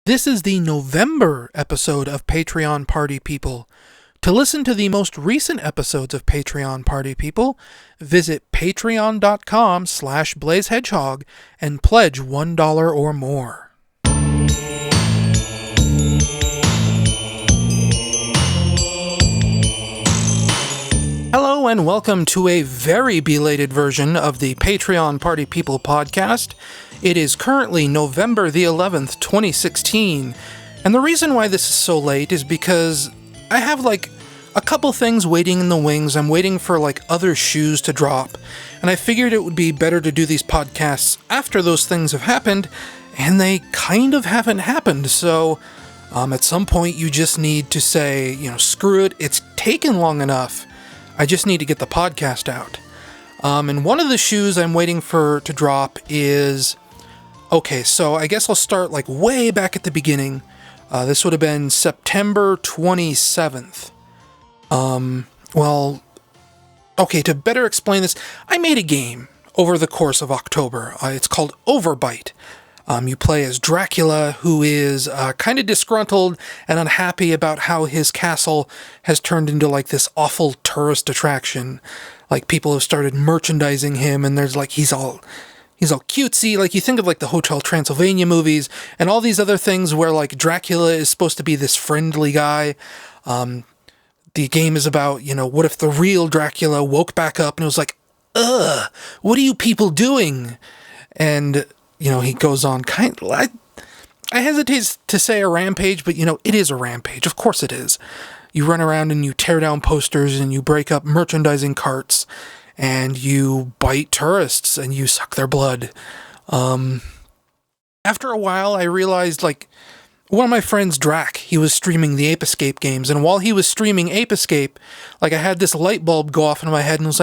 This is the November episode of Patreon Party People. To listen to the most recent episodes of Patreon Party People, visit patreon.com/blazehedgehog and pledge $1 or more. Hello and welcome to a very belated version of the Patreon Party People podcast. It is currently November the 11th, 2016, and the reason why this is so late is because I have a couple things waiting in the wings. I'm waiting for other shoes to drop, and I figured it would be better to do these podcasts after those things have happened, and they kind of haven't happened, so at some point you just need to say, screw it, it's taken long enough. I just need to get the podcast out. And one of the shoes I'm waiting for to drop is... Okay, so I guess I'll start way back at the beginning. This would have been September 27th. To better explain this, I made a game over the course of October. It's called OverBite. You play as Dracula, who is kind of disgruntled and unhappy about how his castle has turned into this awful tourist attraction. People have started merchandising him, and there's he's all cutesy, you think of the Hotel Transylvania movies, and all these other things where Dracula is supposed to be this friendly guy. The game is about, what if the real Dracula woke back up and was ugh, what are you people doing? And, he goes on I hesitate to say a rampage, but it is a rampage. Of course it is. You run around and you tear down posters and you break up merchandising carts and you bite tourists and you suck their blood. After a while, I realized, one of my friends, Drac, he was streaming the Ape Escape games, and while he was streaming Ape Escape, I had this light bulb go off in my head and was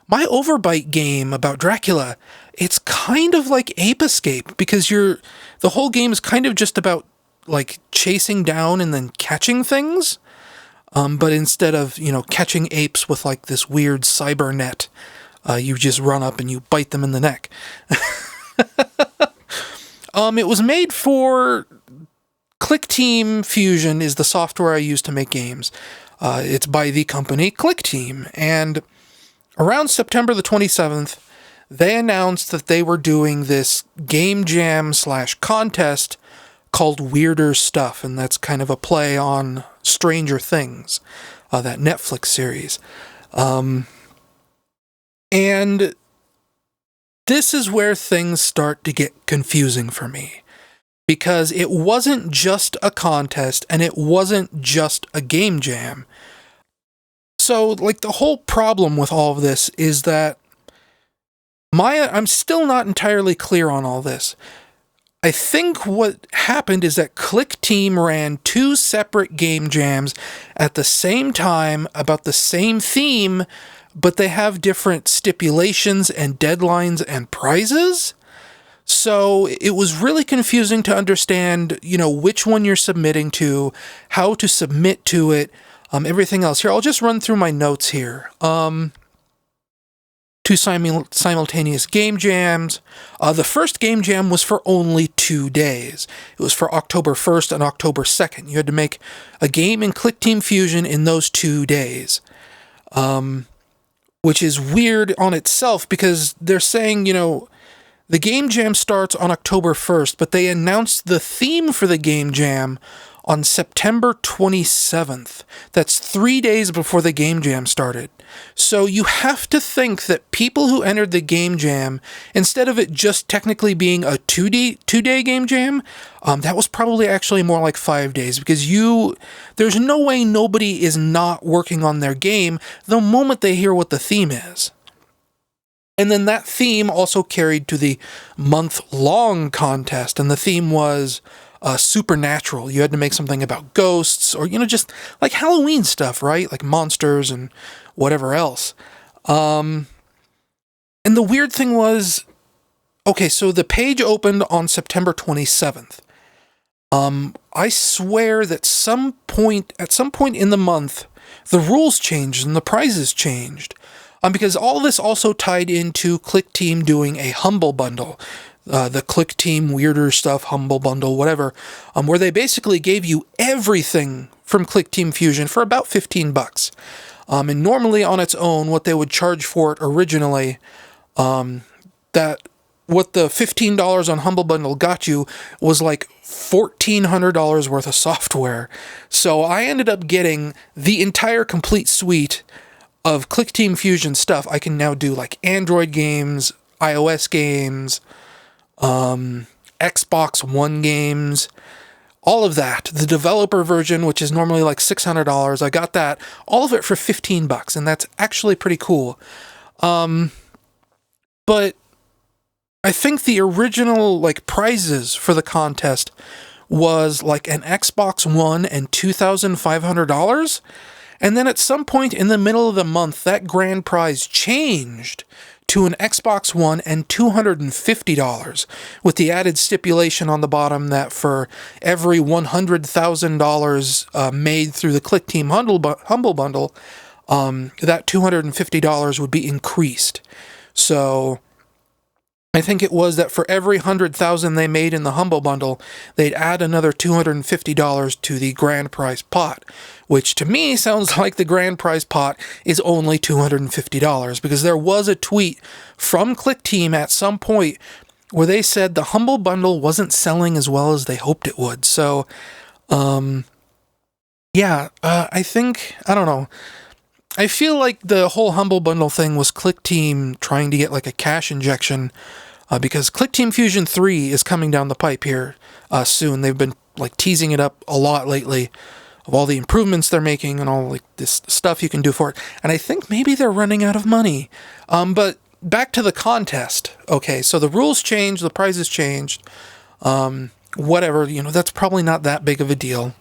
my OverBite game about Dracula, it's kind of like Ape Escape, because the whole game is kind of just about, chasing down and then catching things. But instead of, catching apes with this weird cyber net, you just run up and you bite them in the neck. It was made for Clickteam Fusion is the software I use to make games. It's by the company Clickteam. And around September the 27th, they announced that they were doing this game jam / contest called Weirder Stuff, and that's kind of a play on Stranger Things, that Netflix series. And this is where things start to get confusing for me, because it wasn't just a contest, and it wasn't just a game jam. So, the whole problem with all of this is that I'm still not entirely clear on all this. I think what happened is that Clickteam ran two separate game jams at the same time about the same theme, but they have different stipulations and deadlines and prizes. So it was really confusing to understand, which one you're submitting to, how to submit to it, everything else. Here, I'll just run through my notes here. Two simultaneous game jams. The first game jam was for only 2 days. It was for October 1st and October 2nd. You had to make a game in Clickteam Fusion in those 2 days. Which is weird on itself, because they're saying, the game jam starts on October 1st, but they announced the theme for the game jam on September 27th. That's 3 days before the game jam started. So you have to think that people who entered the game jam, instead of it just technically being a two-day game jam, that was probably actually more like 5 days, because there's no way nobody is not working on their game the moment they hear what the theme is. And then that theme also carried to the month-long contest, and the theme was supernatural. You had to make something about ghosts, or, just Halloween stuff, right? Monsters and whatever else. And the weird thing was, okay, so the page opened on September 27th. I swear that at some point in the month, the rules changed and the prizes changed. Because all this also tied into Clickteam doing a Humble Bundle. the Clickteam weirder stuff, Humble Bundle, whatever, where they basically gave you everything from Clickteam Fusion for about $15. And normally on its own, what they would charge for it originally, that what the $15 on Humble Bundle got you was like $1,400 worth of software. So I ended up getting the entire complete suite of Clickteam Fusion stuff. I can now do like Android games, iOS games, Xbox One games, all of that. The developer version, which is normally like $600, I got that, all of it for $15, and that's actually pretty cool. But I think the original like prizes for the contest was like an Xbox One and $2,500. And then at some point in the middle of the month, that grand prize changed to an Xbox One and $250, with the added stipulation on the bottom that for every $100,000 made through the Clickteam Humble Bundle, that $250 would be increased. So I think it was that for every $100,000 they made in the Humble Bundle, they'd add another $250 to the grand prize pot, which to me sounds like the grand prize pot is only $250, because there was a tweet from Clickteam at some point where they said the Humble Bundle wasn't selling as well as they hoped it would. So, I think, I don't know. I feel like the whole Humble Bundle thing was Clickteam trying to get like a cash injection, because Clickteam Fusion 3 is coming down the pipe here soon. They've been like teasing it up a lot lately of all the improvements they're making and all like this stuff you can do for it. And I think maybe they're running out of money. But back to the contest. Okay, so the rules changed, the prizes changed. Whatever, that's probably not that big of a deal.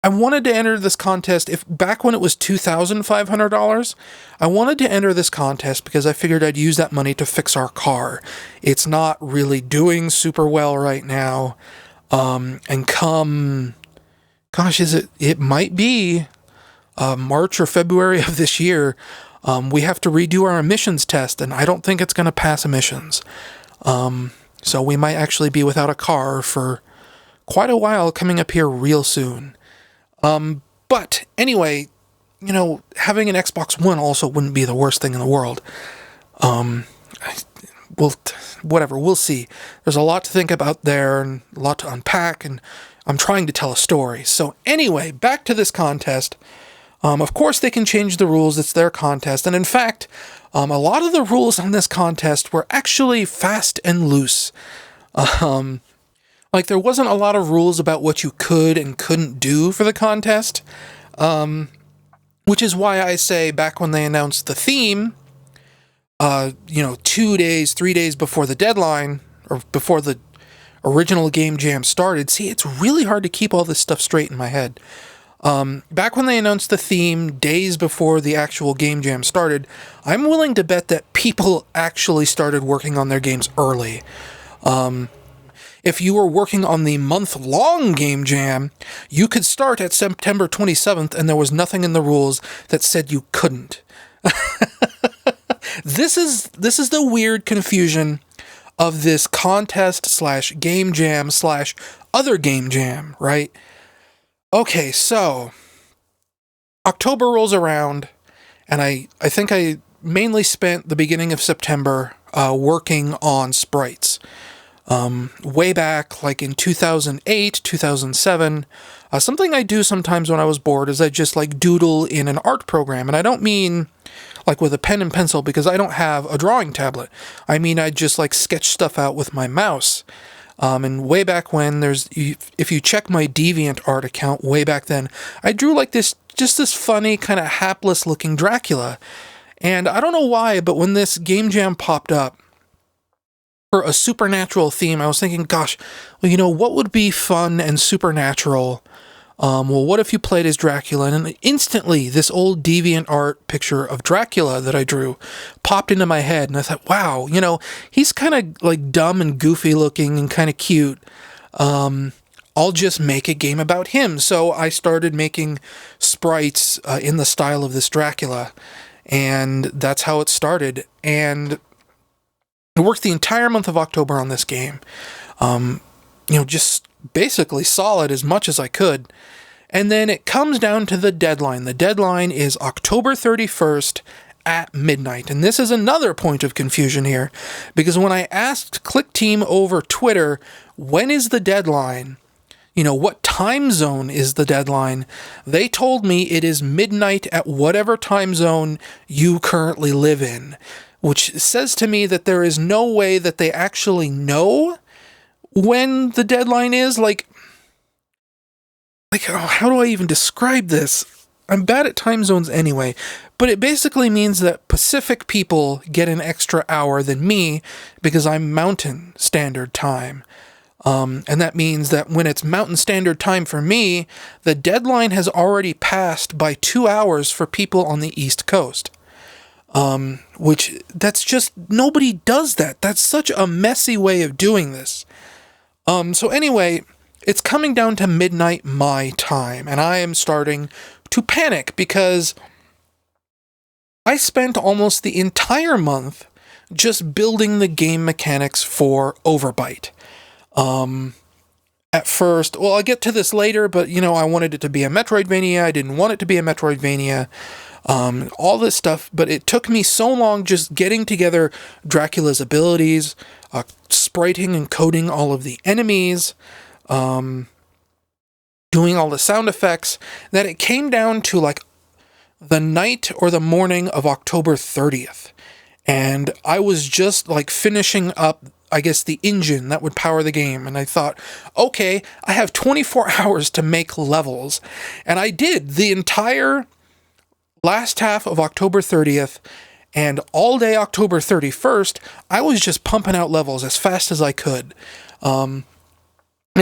I wanted to enter this contest back when it was $2,500. I wanted to enter this contest because I figured I'd use that money to fix our car. It's not really doing super well right now. And come, gosh, it might be March or February of this year, we have to redo our emissions test, and I don't think it's going to pass emissions. So we might actually be without a car for quite a while coming up here real soon. But anyway, having an Xbox One also wouldn't be the worst thing in the world. Whatever, we'll see. There's a lot to think about there and a lot to unpack, and I'm trying to tell a story. So anyway, back to this contest. Of course they can change the rules. It's their contest. And in fact, a lot of the rules on this contest were actually fast and loose. Like, there wasn't a lot of rules about what you could and couldn't do for the contest, which is why I say back when they announced the theme, 2 days, 3 days before the deadline, or before the original Game Jam started. See, it's really hard to keep all this stuff straight in my head. Back when they announced the theme days before the actual Game Jam started, I'm willing to bet that people actually started working on their games early. If you were working on the month-long Game Jam, you could start at September 27th, and there was nothing in the rules that said you couldn't. This is the weird confusion of this contest/Game Jam/other Game Jam, right? Okay, so October rolls around, and I think I mainly spent the beginning of September working on sprites. Way back, like in 2008, 2007, something I do sometimes when I was bored is I just like doodle in an art program. And I don't mean like with a pen and pencil, because I don't have a drawing tablet. I mean, I just like sketch stuff out with my mouse. And way back when, if you check my DeviantArt account way back then, I drew like this funny kind of hapless looking Dracula. And I don't know why, but when this Game Jam popped up for a supernatural theme, I was thinking, gosh, well, what would be fun and supernatural? What if you played as Dracula? And instantly, this old DeviantArt picture of Dracula that I drew popped into my head, and I thought, wow, he's kind of like dumb and goofy looking and kind of cute. I'll just make a game about him. So I started making sprites in the style of this Dracula, and that's how it started. And I worked the entire month of October on this game. Just basically solid as much as I could. And then it comes down to the deadline. The deadline is October 31st at midnight. And this is another point of confusion here, because when I asked Clickteam over Twitter, when is the deadline? What time zone is the deadline? They told me it is midnight at whatever time zone you currently live in, which says to me that there is no way that they actually know when the deadline is. How do I even describe this? I'm bad at time zones anyway, but it basically means that Pacific people get an extra hour than me because I'm Mountain Standard Time. And that means that when it's Mountain Standard Time for me, the deadline has already passed by 2 hours for people on the East Coast. That's just, nobody does that. That's such a messy way of doing this. So anyway, it's coming down to midnight my time, and I am starting to panic because I spent almost the entire month just building the game mechanics for OverBite. At first, I'll get to this later, but I wanted it to be a Metroidvania. I didn't want it to be a Metroidvania. All this stuff, but it took me so long just getting together Dracula's abilities, spriting and coding all of the enemies, doing all the sound effects, that it came down to the night or the morning of October 30th. And I was just finishing up, I guess, the engine that would power the game. And I thought, okay, I have 24 hours to make levels. And I did the entire last half of October 30th and all day October 31st. I was just pumping out levels as fast as I could. And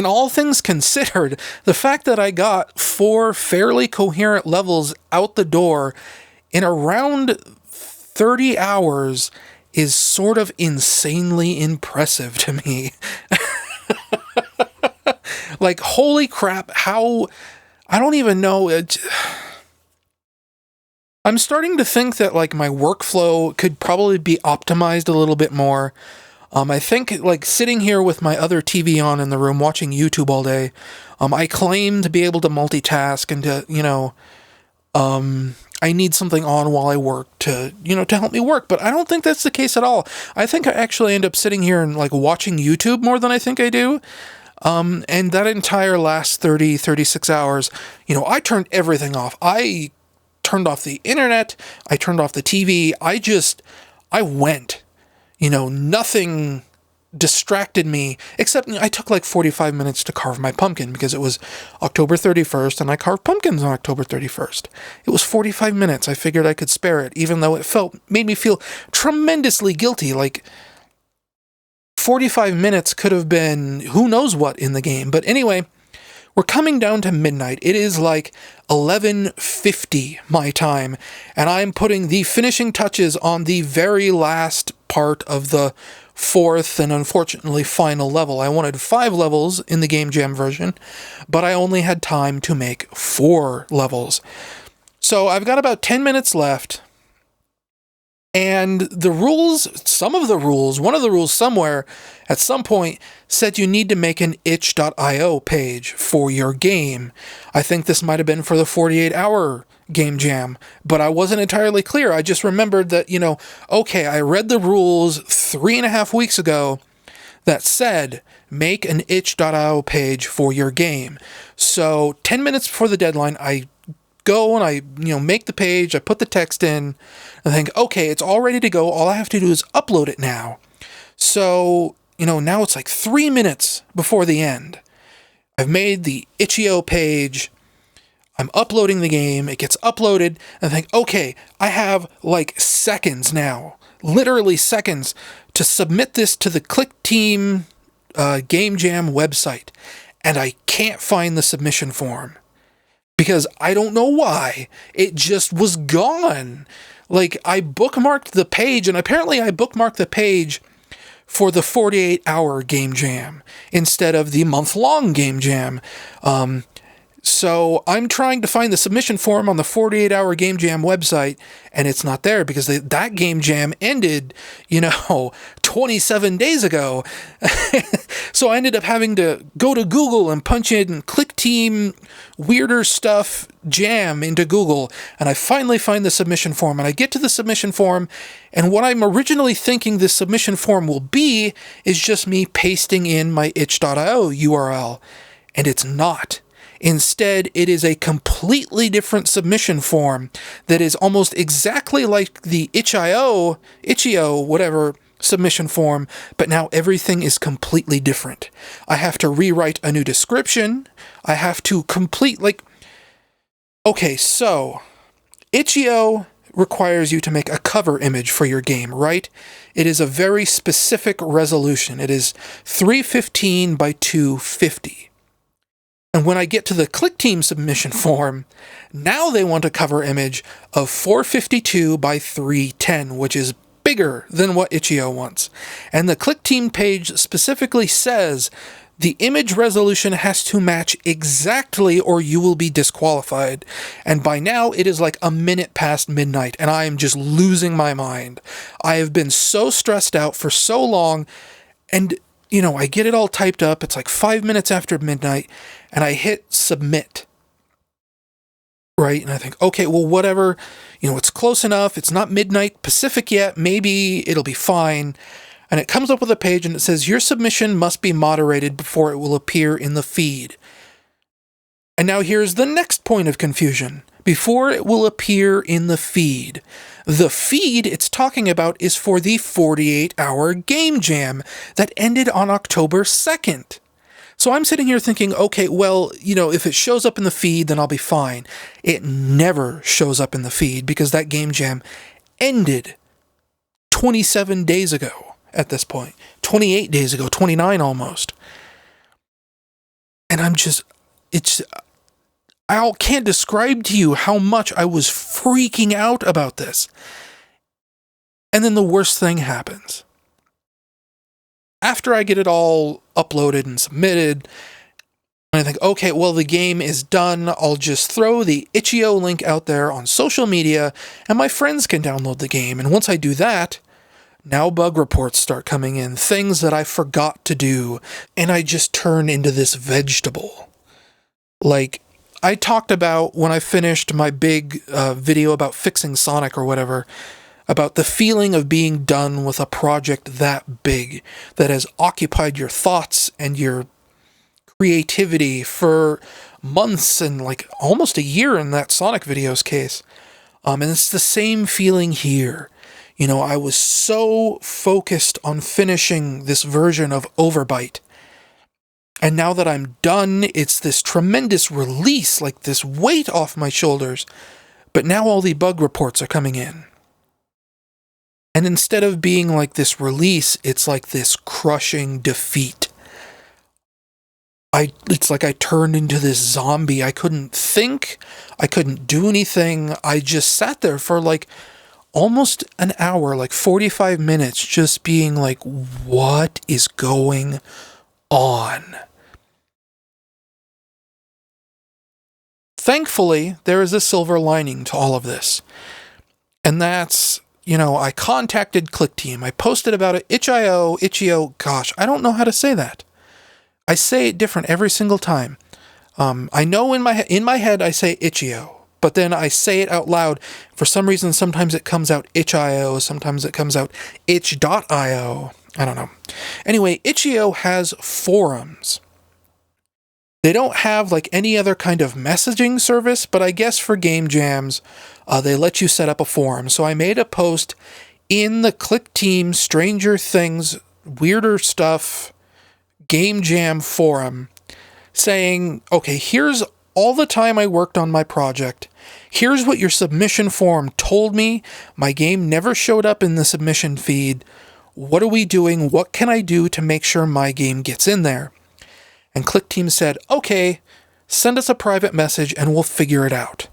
all things considered, the fact that I got 4 fairly coherent levels out the door in around 30 hours is sort of insanely impressive to me. Holy crap, how... I don't even know. I'm starting to think that my workflow could probably be optimized a little bit more. I think sitting here with my other TV on in the room watching YouTube all day, I claim to be able to multitask and to, I need something on while I work to help me work, but I don't think that's the case at all. I think I actually end up sitting here and watching YouTube more than I think I do. And that entire last 36 hours, I turned everything off. I turned off the internet. I turned off the TV. I went. Nothing distracted me, except I took 45 minutes to carve my pumpkin because it was October 31st and I carved pumpkins on October 31st. It was 45 minutes. I figured I could spare it, even though it made me feel tremendously guilty. 45 minutes could have been who knows what in the game. But anyway, we're coming down to midnight. It is 11:50 my time, and I'm putting the finishing touches on the very last part of the 4th and unfortunately final level. I wanted 5 levels in the Game Jam version, but I only had time to make 4 levels. So I've got about 10 minutes left, and the rules, one of the rules somewhere at some point said you need to make an itch.io page for your game. I think this might have been for the 48-hour Game Jam, but I wasn't entirely clear. I just remembered that, okay, I read the rules 3.5 weeks ago that said make an itch.io page for your game. So 10 minutes before the deadline, I go and I make the page, I put the text in, and think, okay, it's all ready to go. All I have to do is upload it now. So, now it's 3 minutes before the end. I've made the itch.io page. I'm uploading the game. It gets uploaded, and I think, okay, I have seconds now, literally seconds, to submit this to the Clickteam Game Jam website. And I can't find the submission form. Because I don't know why. It just was gone. I bookmarked the page, and apparently I bookmarked the page for the 48-hour Game Jam instead of the month-long Game Jam. So I'm trying to find the submission form on the 48-hour Game Jam website, and it's not there because that Game Jam ended, 27 days ago. So I ended up having to go to Google and punch in Clickteam weirder stuff jam into Google, and I finally find the submission form, and I get to the submission form, and what I'm originally thinking this submission form will be is just me pasting in my itch.io URL, and it's not. Instead, it is a completely different submission form that is almost exactly like the itch.io, whatever, submission form, but now everything is completely different. I have to rewrite a new description. I have to complete, okay, so itch.io requires you to make a cover image for your game, right? It is a very specific resolution. It is 315 by 250. And when I get to the Clickteam submission form, now they want a cover image of 452 by 310, which is bigger than what itch.io wants. And the Clickteam page specifically says the image resolution has to match exactly or you will be disqualified. And by now, it is like a minute past midnight, and I am just losing my mind. I have been so stressed out for so long, and I get it all typed up. It's like 5 minutes after midnight, and I hit submit. Right? And I think, okay, well, whatever. It's close enough. It's not midnight Pacific yet. Maybe it'll be fine. And it comes up with a page, and it says, your submission must be moderated before it will appear in the feed. And now here's the next point of confusion. Before it will appear in the feed. The feed it's talking about is for the 48-hour Game Jam that ended on October 2nd. So I'm sitting here thinking, okay, well, if it shows up in the feed, then I'll be fine. It never shows up in the feed because that Game Jam ended 27 days ago at this point. 28 days ago, 29 almost. And I can't describe to you how much I was freaking out about this. And then the worst thing happens. After I get it all uploaded and submitted, and I think, okay, well, the game is done. I'll just throw the itch.io link out there on social media, and my friends can download the game. And once I do that, now bug reports start coming in, things that I forgot to do, and I just turn into this vegetable. I talked about when I finished my big video about fixing Sonic or whatever, about the feeling of being done with a project that big, that has occupied your thoughts and your creativity for months and almost a year in that Sonic video's case. And it's the same feeling here. I was so focused on finishing this version of OverBite. And now that I'm done, it's this tremendous release, this weight off my shoulders. But now all the bug reports are coming in. And instead of being like this release, it's like this crushing defeat. It's like I turned into this zombie. I couldn't think. I couldn't do anything. I just sat there for almost an hour, 45 minutes, just being what is going on? Thankfully, there is a silver lining to all of this. And that's, I contacted Clickteam. I posted about it. itch.io, gosh, I don't know how to say that. I say it different every single time. I know in my head I say itch.io, but then I say it out loud. For some reason, sometimes it comes out itch.io, sometimes it comes out itch.io. I don't know. Anyway, itch.io has forums. They don't have any other kind of messaging service, but I guess for game jams, they let you set up a forum. So I made a post in the Clickteam Stranger Things Weirder Stuff Game Jam forum saying, okay, here's all the time I worked on my project. Here's what your submission form told me. My game never showed up in the submission feed. What are we doing? What can I do to make sure my game gets in there? And Clickteam said, okay, send us a private message and we'll figure it out.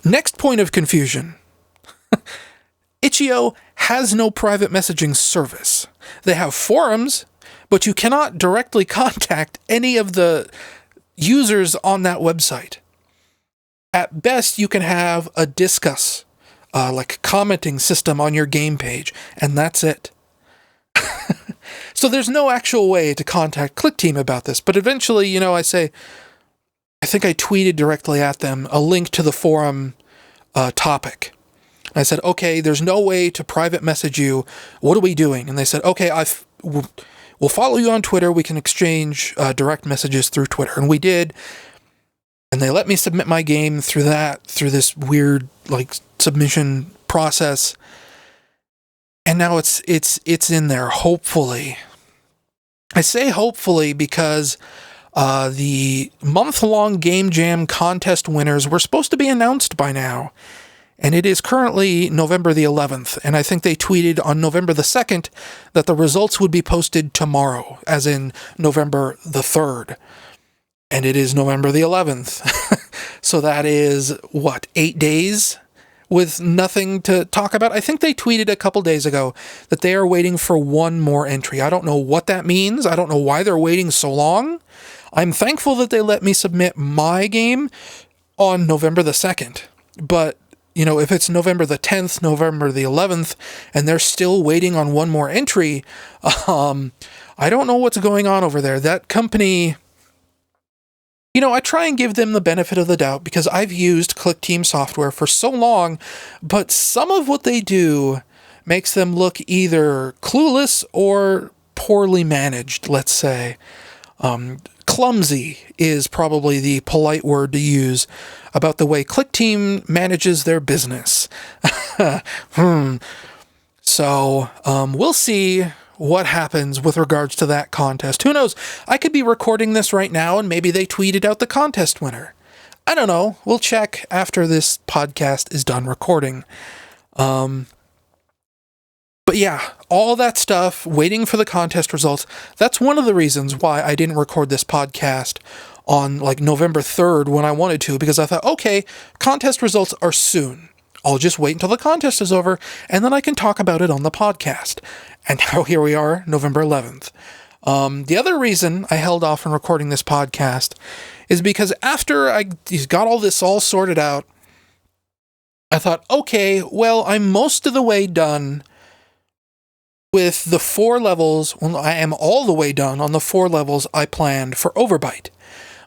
Next point of confusion. itch.io has no private messaging service. They have forums, but you cannot directly contact any of the users on that website. At best, you can have a discuss, like a commenting system on your game page, and that's it. So there's no actual way to contact Clickteam about this, but eventually, I think I tweeted directly at them a link to the forum topic. I said, okay, there's no way to private message you. What are we doing? And they said, okay, we'll follow you on Twitter. We can exchange direct messages through Twitter. And we did. And they let me submit my game through this weird, submission process. And now it's in there, hopefully. I say hopefully because the month-long Game Jam contest winners were supposed to be announced by now. And it is currently November the 11th. And I think they tweeted on November the 2nd that the results would be posted tomorrow, as in November the 3rd. And it is November the 11th. So that is, 8 days with nothing to talk about? I think they tweeted a couple days ago that they are waiting for one more entry. I don't know what that means. I don't know why they're waiting so long. I'm thankful that they let me submit my game on November the 2nd. But, if it's November the 10th, November the 11th, and they're still waiting on one more entry, I don't know what's going on over there. That company... I try and give them the benefit of the doubt because I've used Clickteam software for so long, but some of what they do makes them look either clueless or poorly managed, let's say. Clumsy is probably the polite word to use about the way Clickteam manages their business. So, we'll see what happens with regards to that contest. Who knows? I could be recording this right now and maybe they tweeted out the contest winner. I don't know. We'll check after this podcast is done recording. But yeah, all that stuff, waiting for the contest results, that's one of the reasons why I didn't record this podcast on November 3rd when I wanted to, because I thought, okay, contest results are soon. I'll just wait until the contest is over, and then I can talk about it on the podcast. And now here we are, November 11th. The other reason I held off on recording this podcast is because after I got all this all sorted out, I thought, okay, well, I'm most of the way done with the 4 levels. Well, I am all the way done on the 4 levels I planned for OverBite.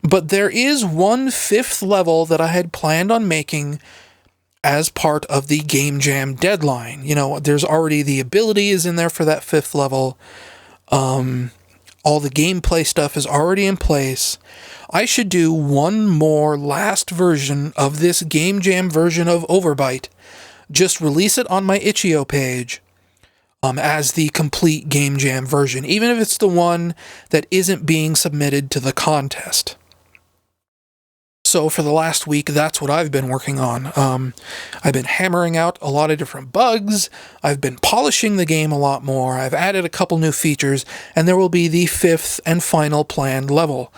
But there is one 5th level that I had planned on making as part of the Game Jam deadline. There's already the abilities in there for that 5th level. All the gameplay stuff is already in place. I should do one more last version of this Game Jam version of OverBite. Just release it on my itch.io page as the complete Game Jam version, even if it's the one that isn't being submitted to the contest. So for the last week, that's what I've been working on. I've been hammering out a lot of different bugs. I've been polishing the game a lot more. I've added a couple new features, and there will be the 5th and final planned level.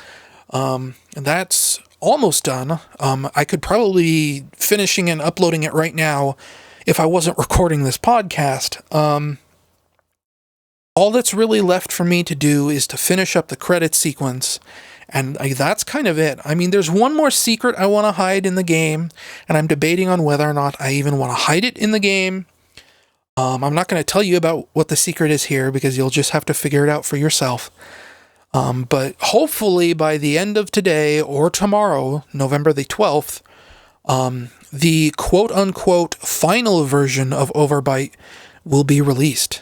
And that's almost done. I could probably be finishing and uploading it right now if I wasn't recording this podcast. All that's really left for me to do is to finish up the credit sequence. And that's kind of it. I mean, there's one more secret I want to hide in the game, and I'm debating on whether or not I even want to hide it in the game. I'm not going to tell you about what the secret is here, because you'll just have to figure it out for yourself. But hopefully by the end of today or tomorrow, November the 12th, the quote-unquote final version of OverBite will be released.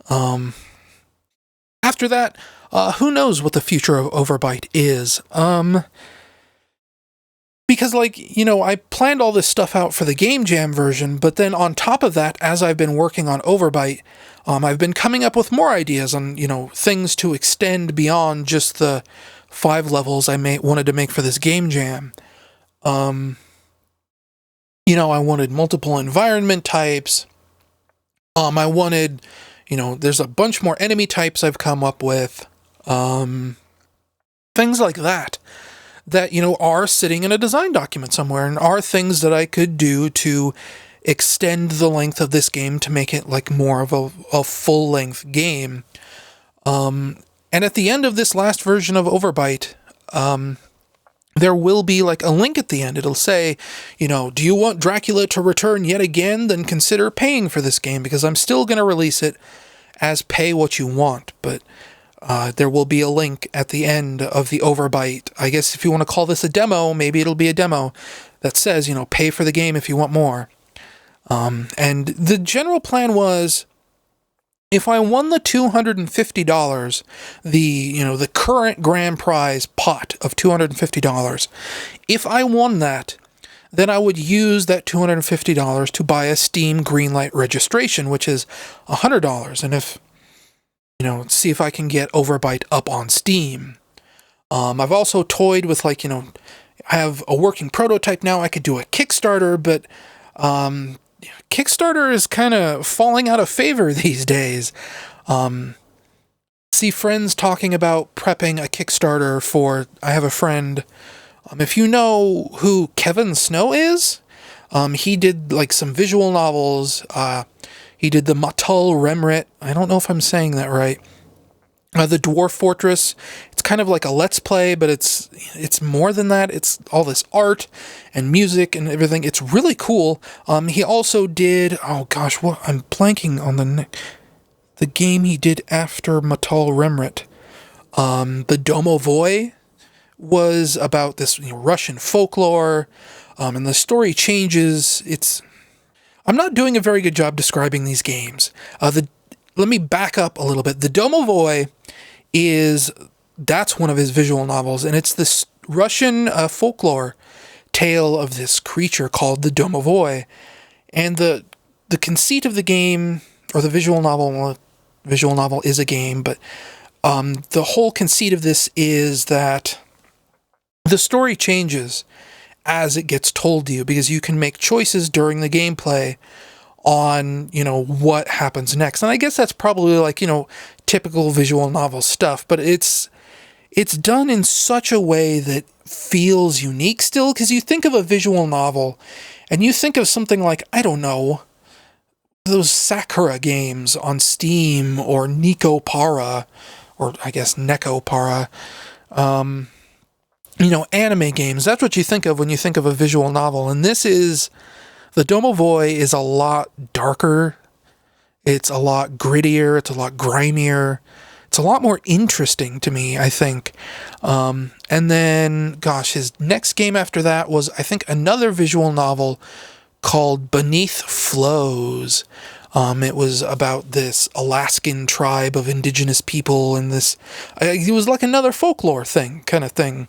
After that, who knows what the future of OverBite is? Because, I planned all this stuff out for the Game Jam version, but then on top of that, as I've been working on OverBite, I've been coming up with more ideas on, things to extend beyond just the 5 levels I wanted to make for this Game Jam. I wanted multiple environment types. I wanted, there's a bunch more enemy types I've come up with. Things like that, are sitting in a design document somewhere and are things that I could do to extend the length of this game to make it more of a full-length game. And at the end of this last version of OverBite, there will be like a link at the end. It'll say, do you want Dracula to return yet again? Then consider paying for this game, because I'm still going to release it as pay what you want. But there will be a link at the end of the OverBite. I guess if you want to call this a demo, maybe it'll be a demo that says, pay for the game if you want more. And the general plan was, if I won the $250, the current grand prize pot of $250, if I won that, then I would use that $250 to buy a Steam Greenlight registration, which is $100. And if, see if I can get OverBite up on Steam. I've also toyed with I have a working prototype now. I could do a Kickstarter, but Kickstarter is kind of falling out of favor these days. See friends talking about prepping a Kickstarter for, I have a friend, if you know who Kevin Snow is, he did some visual novels. He did the Matul Remrit. I don't know if I'm saying that right. The Dwarf Fortress. It's kind of like a Let's Play, but it's more than that. It's all this art and music and everything. It's really cool. He also did, I'm blanking on the game he did after Matul Remrit. The Domovoi was about this Russian folklore, and the story changes. I'm not doing a very good job describing these games. Let me back up a little bit. The Domovoi that's one of his visual novels, and it's this Russian folklore tale of this creature called the Domovoi. And the conceit of the game, or the visual novel is a game, but the whole conceit of this is that the story changes as it gets told to you, because you can make choices during the gameplay on, what happens next. And I guess that's probably typical visual novel stuff, but it's done in such a way that feels unique still, because you think of a visual novel and you think of something like, I don't know, those Sakura games on Steam, or Nico Para, or I guess Neko Para, anime games. That's what you think of when you think of a visual novel. And the Domovoi is a lot darker. It's a lot grittier. It's a lot grimier. It's a lot more interesting to me, I think. And then, his next game after that was, I think, another visual novel called Beneath Flows. It was about this Alaskan tribe of indigenous people, and it was like another folklore kind of thing.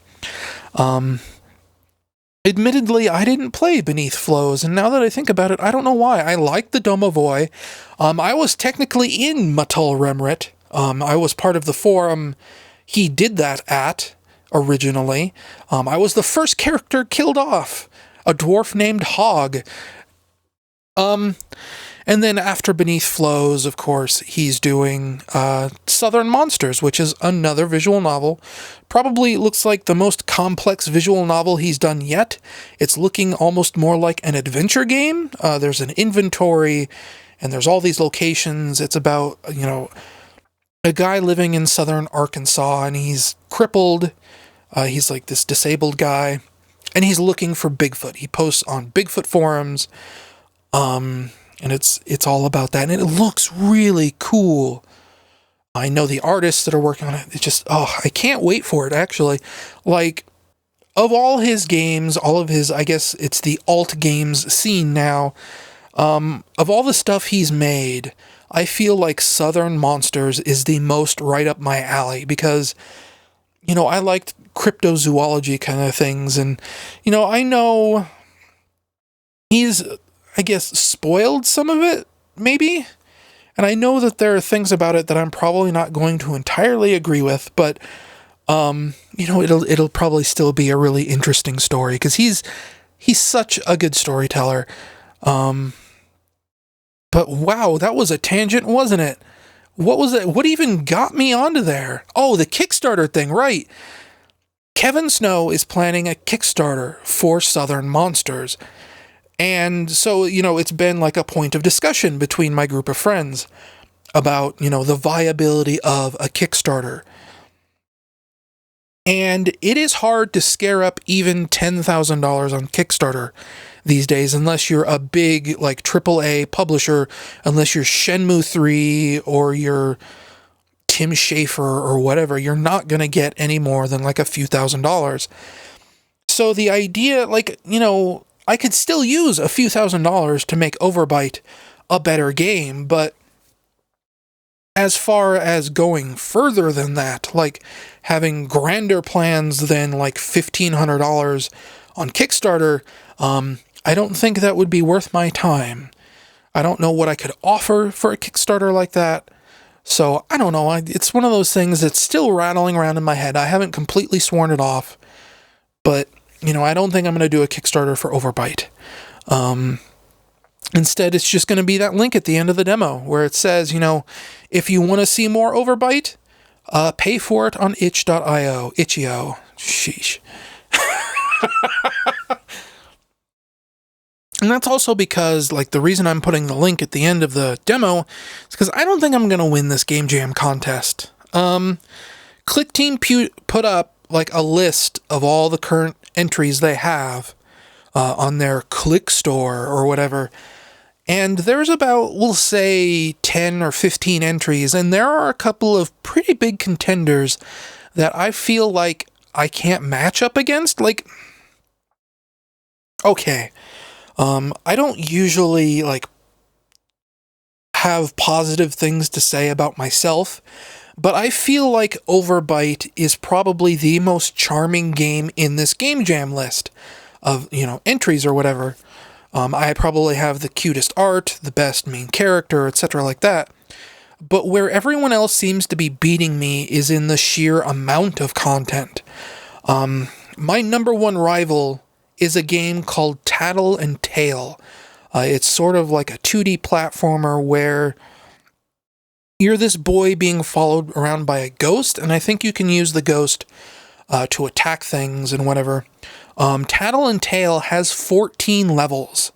Admittedly, I didn't play Beneath Flows, and now that I think about it, I don't know why. I liked the Domovoi. I was technically in Matul Remrit. I was part of the forum he did that at, originally. I was the first character killed off, a dwarf named Hog. And then after Beneath Flows, of course, he's doing Southern Monsters, which is another visual novel. Probably looks like the most complex visual novel he's done yet. It's looking almost more like an adventure game. There's an inventory, and there's all these locations. It's about, a guy living in southern Arkansas, and he's crippled. He's like this disabled guy, and he's looking for Bigfoot. He posts on Bigfoot forums. And it's all about that, and it looks really cool. I know the artists that are working on it. It's just, I can't wait for it, actually. Of all his games, all of his, I guess it's the alt games scene now, of all the stuff he's made, I feel like Southern Monsters is the most right up my alley, because, I liked cryptozoology kind of things, and, I know he's, I guess, spoiled some of it, maybe? And I know that there are things about it that I'm probably not going to entirely agree with, but, it'll probably still be a really interesting story, because he's such a good storyteller. But wow, that was a tangent, wasn't it? What was it? What even got me onto there? Oh, the Kickstarter thing, right. Kevin Snow is planning a Kickstarter for Southern Monsters. And so, it's been like a point of discussion between my group of friends about, the viability of a Kickstarter. And it is hard to scare up even $10,000 on Kickstarter these days, unless you're a big, like, AAA publisher, unless you're Shenmue 3 or you're Tim Schafer or whatever. You're not going to get any more than like a few $1,000s. So the idea, like, I could still use a few $1,000s to make OverBite a better game, but as far as going further than that, like having grander plans than like $1,500 on Kickstarter, I don't think that would be worth my time. I don't know what I could offer for a Kickstarter like that. So I don't know. It's one of those things that's still rattling around in my head. I haven't completely sworn it off, but I don't think I'm going to do a Kickstarter for OverBite. Instead, it's just going to be that link at the end of the demo where it says, if you want to see more OverBite, pay for it on itch.io. Itch.io. Sheesh. And that's also because, like, the reason I'm putting the link at the end of the demo is because I don't think I'm going to win this Game Jam contest. Clickteam put up, like, a list of all the current entries they have on their Click store or whatever. And there's about, we'll say, 10 or 15 entries, and there are a couple of pretty big contenders that I feel like I can't match up against. Like, okay, I don't usually, like, have positive things to say about myself, but I feel like OverBite is probably the most charming game in this Game Jam list of, entries or whatever. I probably have the cutest art, the best main character, etc. like that. But where everyone else seems to be beating me is in the sheer amount of content. My number one rival is a game called Tattle and Tale. It's sort of like a 2D platformer where you're this boy being followed around by a ghost, and I think you can use the ghost to attack things and whatever. Tattle and Tale has 14 levels.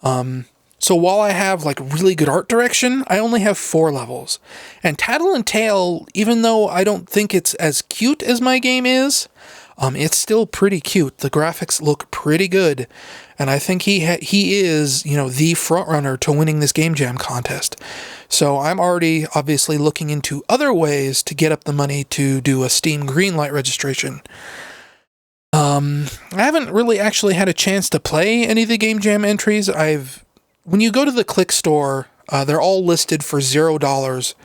So while I have, like, really good art direction, I only have 4 levels. And Tattle and Tale, even though I don't think it's as cute as my game is, it's still pretty cute. The graphics look pretty good. And I think he is, the frontrunner to winning this Game Jam contest. So I'm already obviously looking into other ways to get up the money to do a Steam Greenlight registration. I haven't really actually had a chance to play any of the Game Jam entries. When you go to the Click store, they're all listed for $0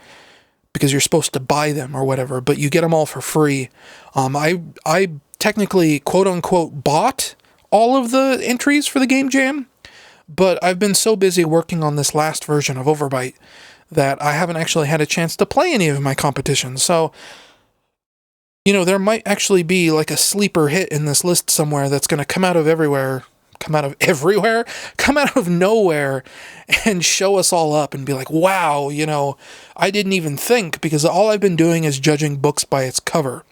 because you're supposed to buy them or whatever, but you get them all for free. I technically, quote unquote, bought all of the entries for the Game Jam, but I've been so busy working on this last version of OverBite that I haven't actually had a chance to play any of my competitions. So, there might actually be like a sleeper hit in this list somewhere that's going to come out of nowhere and show us all up and be like, wow, I didn't even think, because all I've been doing is judging books by its cover.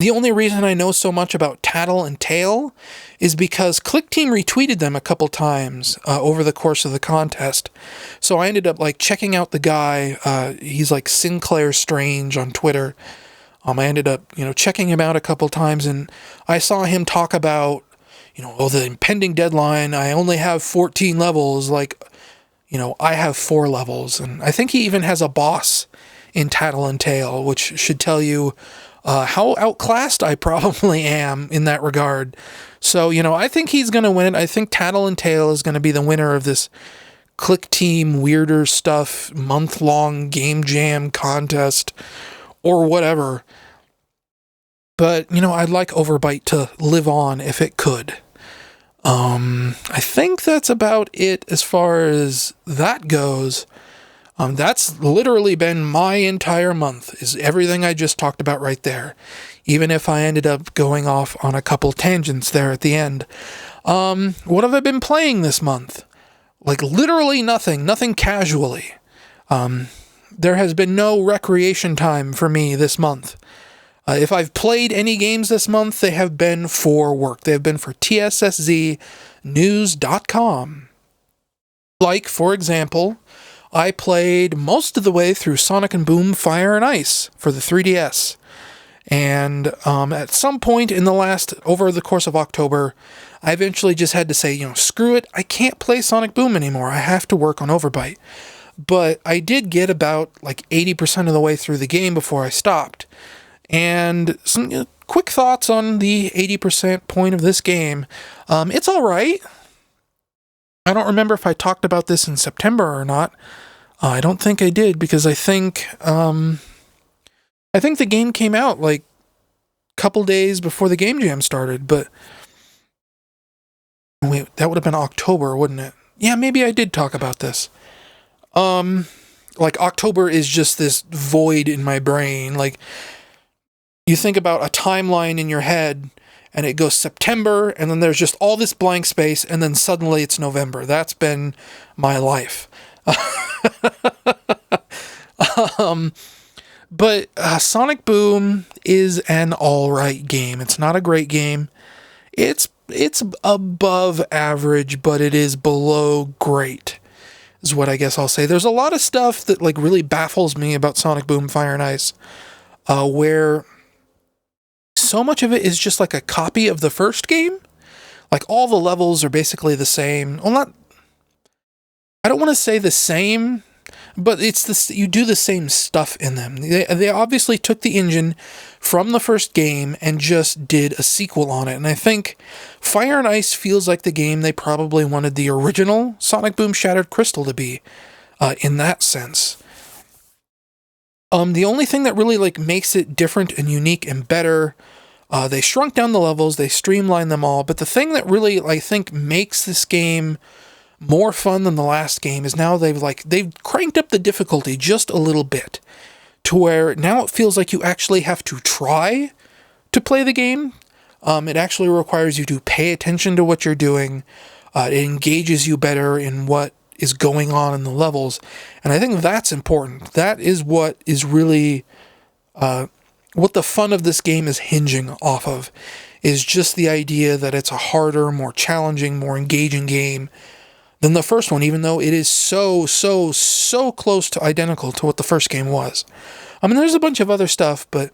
The only reason I know so much about Tattle and Tale is because Clickteam retweeted them a couple times over the course of the contest. So I ended up, like, checking out the guy. He's like Sinclair Strange on Twitter. I ended up, checking him out a couple times, and I saw him talk about, the impending deadline. I only have 14 levels. Like, I have 4 levels. And I think he even has a boss in Tattle and Tale, which should tell you how outclassed I probably am in that regard. So, I think he's going to win it. I think Tattle and Tale is going to be the winner of this Clickteam Weirder Stuff month-long Game Jam contest or whatever. But, I'd like OverBite to live on if it could. I think that's about it as far as that goes. That's literally been my entire month, is everything I just talked about right there. Even if I ended up going off on a couple tangents there at the end. What have I been playing this month? Like, literally nothing casually. There has been no recreation time for me this month. If I've played any games this month, they have been for work. They have been for TSSZnews.com. Like, for example, I played most of the way through Sonic and Boom Fire and Ice for the 3DS. And at some point over the course of October, I eventually just had to say, screw it, I can't play Sonic Boom anymore. I have to work on OverBite. But I did get about like 80% of the way through the game before I stopped. And some quick thoughts on the 80% point of this game. It's all right. I don't remember if I talked about this in September or not. I don't think I did, because I think the game came out like a couple days before the Game Jam started, but wait, that would have been October, wouldn't it? Yeah, maybe I did talk about this. Like October is just this void in my brain. Like, you think about a timeline in your head and it goes September and then there's just all this blank space and then suddenly it's November. That's been my life. But Sonic Boom is an alright game. It's not a great game. It's above average, but it is below great, is what I guess I'll say. There's a lot of stuff that like really baffles me about Sonic Boom Fire and Ice, where so much of it is just like a copy of the first game. Like all the levels are basically the same. Well, I don't want to say the same, but you do the same stuff in them. They obviously took the engine from the first game and just did a sequel on it. And I think Fire and Ice feels like the game they probably wanted the original Sonic Boom Shattered Crystal to be, in that sense. The only thing that really like makes it different and unique and better, they shrunk down the levels, they streamlined them all, but the thing that really I think makes this game more fun than the last game is now they've cranked up the difficulty just a little bit, to where now it feels like you actually have to try to play the game. It actually requires you to pay attention to what you're doing. It engages you better in what is going on in the levels, and I think that's important. That is what is really what the fun of this game is hinging off of, is just the idea that it's a harder, more challenging, more engaging game than the first one, even though it is so close to identical to what the first game was. I mean, there's a bunch of other stuff, but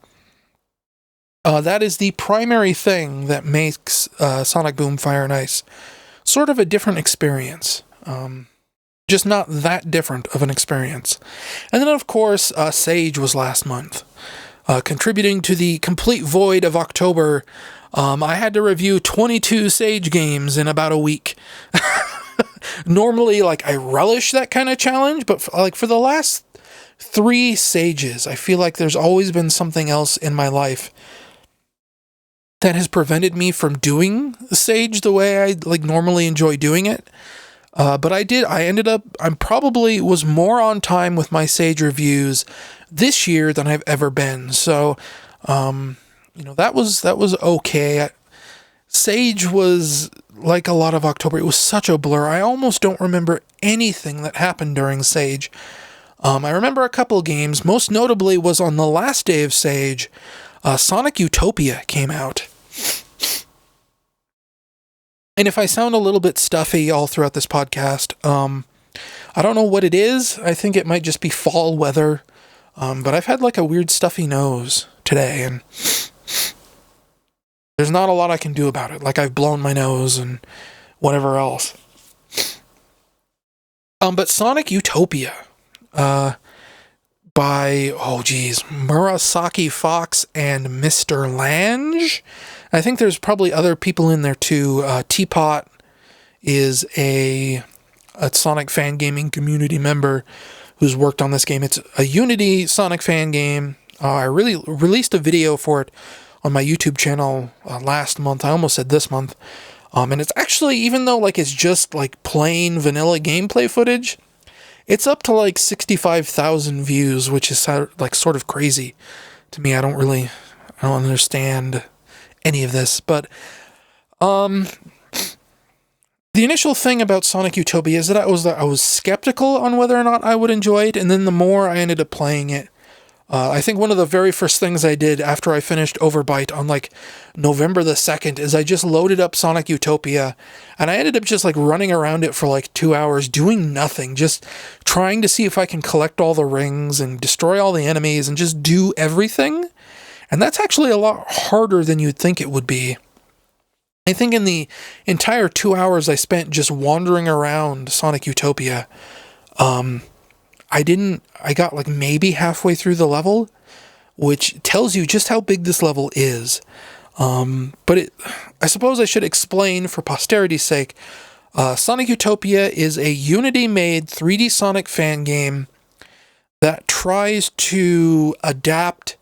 that is the primary thing that makes Sonic Boom Fire and Ice sort of a different experience. Just not that different of an experience. And then, of course, Sage was last month. Contributing to the complete void of October, I had to review 22 Sage games in about a week. Normally, like, I relish that kind of challenge, but for the last 3 Sages, I feel like there's always been something else in my life that has prevented me from doing Sage the way I normally enjoy doing it. But I probably was more on time with my Sage reviews this year than I've ever been. So, that was okay. Sage was like a lot of October. It was such a blur. I almost don't remember anything that happened during Sage. I remember a couple games. Most notably was on the last day of Sage, Sonic Utopia came out. And if I sound a little bit stuffy all throughout this podcast, I don't know what it is. I think it might just be fall weather. But I've had like a weird stuffy nose today, and there's not a lot I can do about it. Like, I've blown my nose and whatever else. But Sonic Utopia, by, Murasaki Fox and Mr. Lange. I think there's probably other people in there too. Teapot is a Sonic fan gaming community member who's worked on this game. It's a Unity Sonic fan game. I really released a video for it on my YouTube channel last month. I almost said this month. And it's actually, even though it's just plain vanilla gameplay footage, it's up to 65,000 views, which is sort of crazy to me. I don't understand any of this, but the initial thing about Sonic Utopia is that I was skeptical on whether or not I would enjoy it, and then the more I ended up playing it, I think one of the very first things I did after I finished OverBite on November the 2nd is I just loaded up Sonic Utopia, and I ended up just running around it for 2 hours doing nothing, just trying to see if I can collect all the rings and destroy all the enemies and just do everything. And that's actually a lot harder than you'd think it would be. I think in the entire 2 hours I spent just wandering around Sonic Utopia, I got like maybe halfway through the level, which tells you just how big this level is. But I suppose I should explain for posterity's sake. Sonic Utopia is a Unity-made 3D Sonic fan game that tries to adapt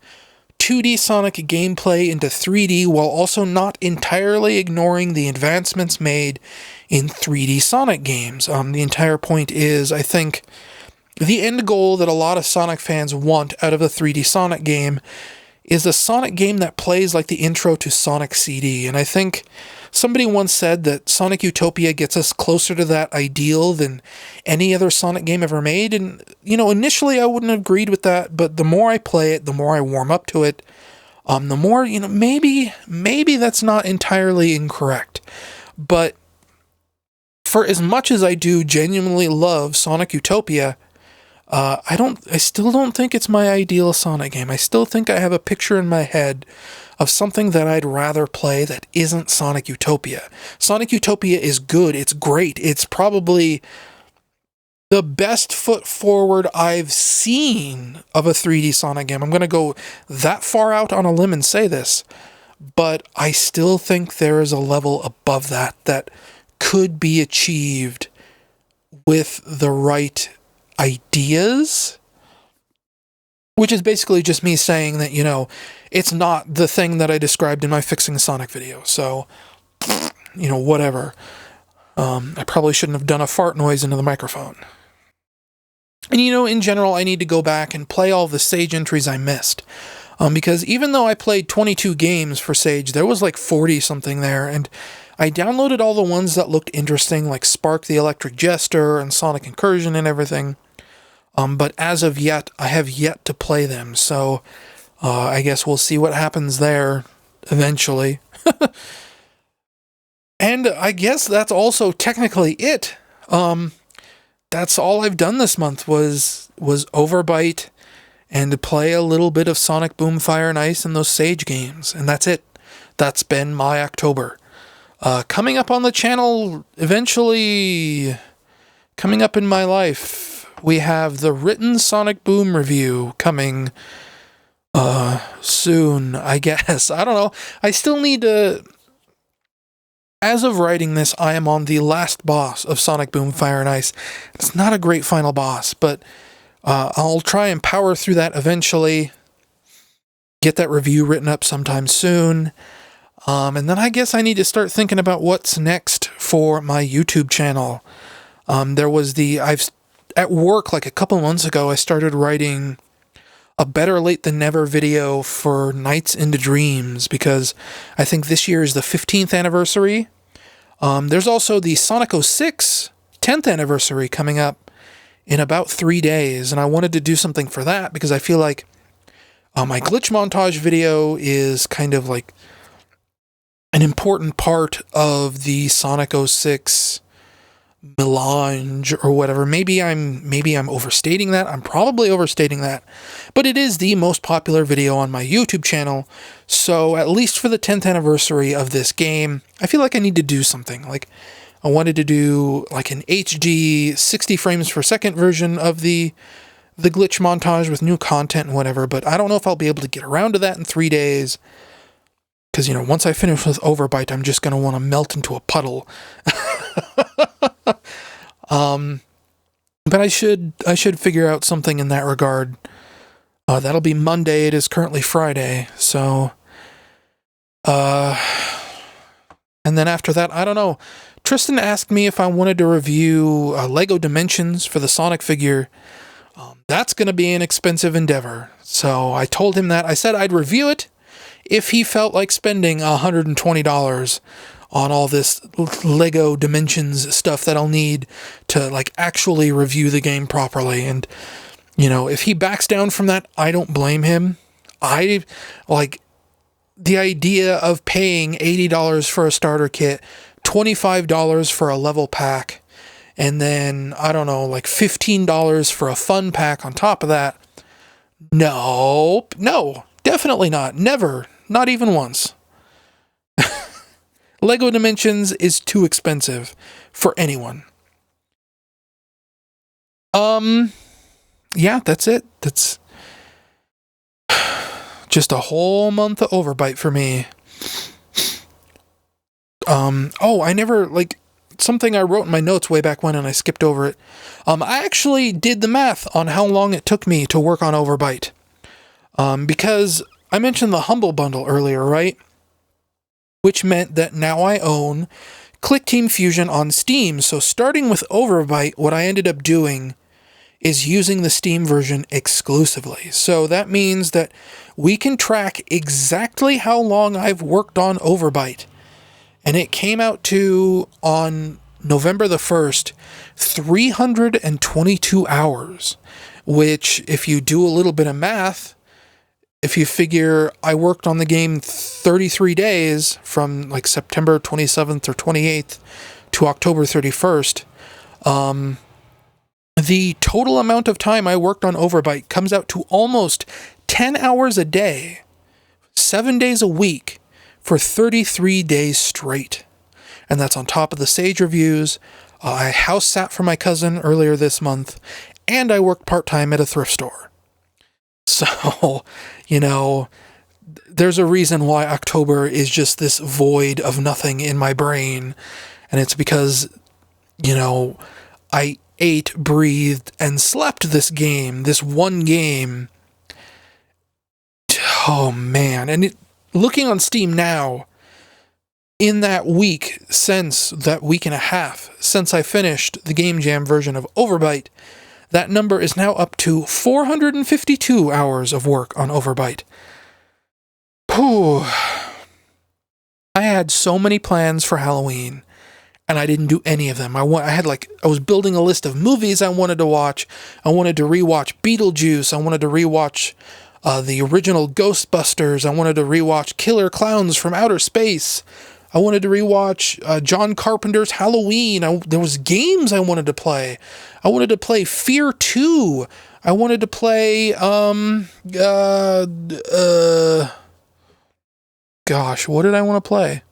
2D Sonic gameplay into 3D while also not entirely ignoring the advancements made in 3D Sonic games. The entire point is, I think, the end goal that a lot of Sonic fans want out of a 3D Sonic game is a Sonic game that plays like the intro to Sonic CD. And I think somebody once said that Sonic Utopia gets us closer to that ideal than any other Sonic game ever made. And, initially I wouldn't have agreed with that, but the more I play it, the more I warm up to it, the more, maybe that's not entirely incorrect. But for as much as I do genuinely love Sonic Utopia, I still don't think it's my ideal Sonic game. I still think I have a picture in my head of something that I'd rather play that isn't Sonic Utopia. Sonic Utopia is good. It's great. It's probably the best foot forward I've seen of a 3D Sonic game. I'm going to go that far out on a limb and say this, but I still think there is a level above that could be achieved with the right ideas, which is basically just me saying that, it's not the thing that I described in my Fixing Sonic video. So, whatever. I probably shouldn't have done a fart noise into the microphone. And, in general, I need to go back and play all the Sage entries I missed. Because even though I played 22 games for Sage, there was like 40-something there, and I downloaded all the ones that looked interesting, like Spark the Electric Jester and Sonic Incursion and everything. But as of yet, I have yet to play them, so I guess we'll see what happens there eventually. And I guess that's also technically it. That's all I've done this month was OverBite and to play a little bit of Sonic Boom Fire and Ice and those Sage games, and that's it. That's been my October. Coming up on the channel eventually, coming up in my life, we have the written Sonic Boom review coming soon, I guess. I don't know. I still need to... As of writing this, I am on the last boss of Sonic Boom Fire and Ice. It's not a great final boss, but I'll try and power through that eventually. Get that review written up sometime soon. And then I guess I need to start thinking about what's next for my YouTube channel. At work, like a couple months ago, I started writing a Better Late Than Never video for Nights into Dreams, because I think this year is the 15th anniversary. There's also the Sonic 06 10th anniversary coming up in about 3 days, and I wanted to do something for that, because I feel like my glitch montage video is kind of like an important part of the Sonic 06 melange or whatever. Maybe I'm overstating that. I'm probably overstating that. But it is the most popular video on my YouTube channel. So at least for the 10th anniversary of this game, I feel like I need to do something. Like I wanted to do like an HD 60 frames per second version of the glitch montage with new content and whatever, but I don't know if I'll be able to get around to that in 3 days. Because, once I finish with OverBite, I'm just going to want to melt into a puddle. But I should figure out something in that regard. That'll be Monday. It is currently Friday. So, and then after that, I don't know. Tristan asked me if I wanted to review Lego Dimensions for the Sonic figure. That's going to be an expensive endeavor. So I told him that. I said I'd review it if he felt like spending $120 on all this Lego Dimensions stuff that I'll need to like actually review the game properly. And, if he backs down from that, I don't blame him. I like the idea of paying $80 for a starter kit, $25 for a level pack, and then, I don't know, like $15 for a fun pack on top of that. No, Definitely not. Never. Not even once. Lego Dimensions is too expensive for anyone. Yeah, that's it. That's just a whole month of OverBite for me. I never, something I wrote in my notes way back when and I skipped over it. I actually did the math on how long it took me to work on OverBite. Because I mentioned the Humble Bundle earlier, right? Which meant that now I own Clickteam Fusion on Steam. So starting with OverBite, what I ended up doing is using the Steam version exclusively. So that means that we can track exactly how long I've worked on OverBite. And it came out to, on November the 1st, 322 hours, which, if you do a little bit of math, if you figure I worked on the game 33 days from September 27th or 28th to October 31st, the total amount of time I worked on OverBite comes out to almost 10 hours a day, 7 days a week, for 33 days straight. And that's on top of the Sage reviews. I house sat for my cousin earlier this month, and I worked part-time at a thrift store. So, there's a reason why October is just this void of nothing in my brain. And it's because, I ate, breathed, and slept this game, this one game. Oh, man. And looking on Steam now, in that week and a half since I finished the Game Jam version of OverBite, that number is now up to 452 hours of work on OverBite. Whew. I had so many plans for Halloween, and I didn't do any of them. I was building a list of movies I wanted to watch. I wanted to rewatch Beetlejuice. I wanted to rewatch the original Ghostbusters. I wanted to rewatch Killer Clowns from Outer Space. I wanted to rewatch John Carpenter's Halloween. There was games I wanted to play. I wanted to play Fear 2. I wanted to play, gosh, what did I want to play?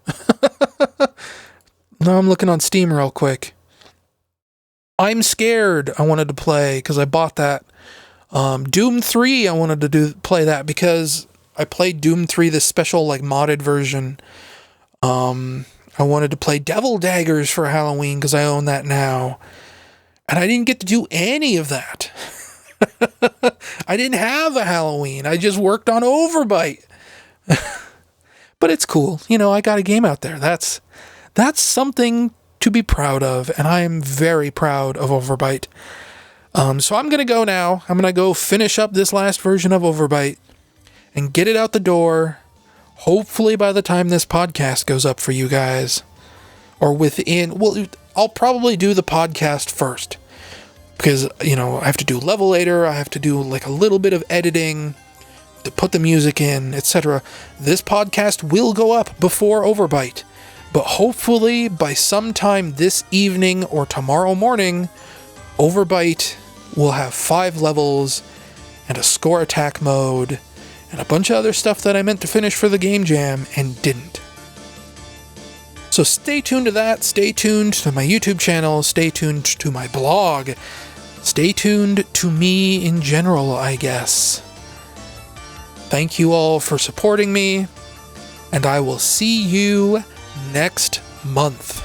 Now I'm looking on Steam real quick. I'm Scared I wanted to play because I bought that. Doom 3 I wanted to play that because I played Doom 3, the special modded version. I wanted to play Devil Daggers for Halloween because I own that now. And I didn't get to do any of that. I didn't have a Halloween. I just worked on OverBite. But it's cool. I got a game out there. That's something to be proud of, and I am very proud of OverBite. So I'm going to go now. I'm going to go finish up this last version of OverBite and get it out the door, hopefully by the time this podcast goes up for you guys. Or I'll probably do the podcast first. Because, I have to do Levelator, I have to do a little bit of editing, to put the music in, etc. This podcast will go up before OverBite. But hopefully by sometime this evening or tomorrow morning, OverBite will have 5 levels and a score attack mode and a bunch of other stuff that I meant to finish for the Game Jam and didn't. So stay tuned to that, stay tuned to my YouTube channel, stay tuned to my blog, stay tuned to me in general, I guess. Thank you all for supporting me, and I will see you next month.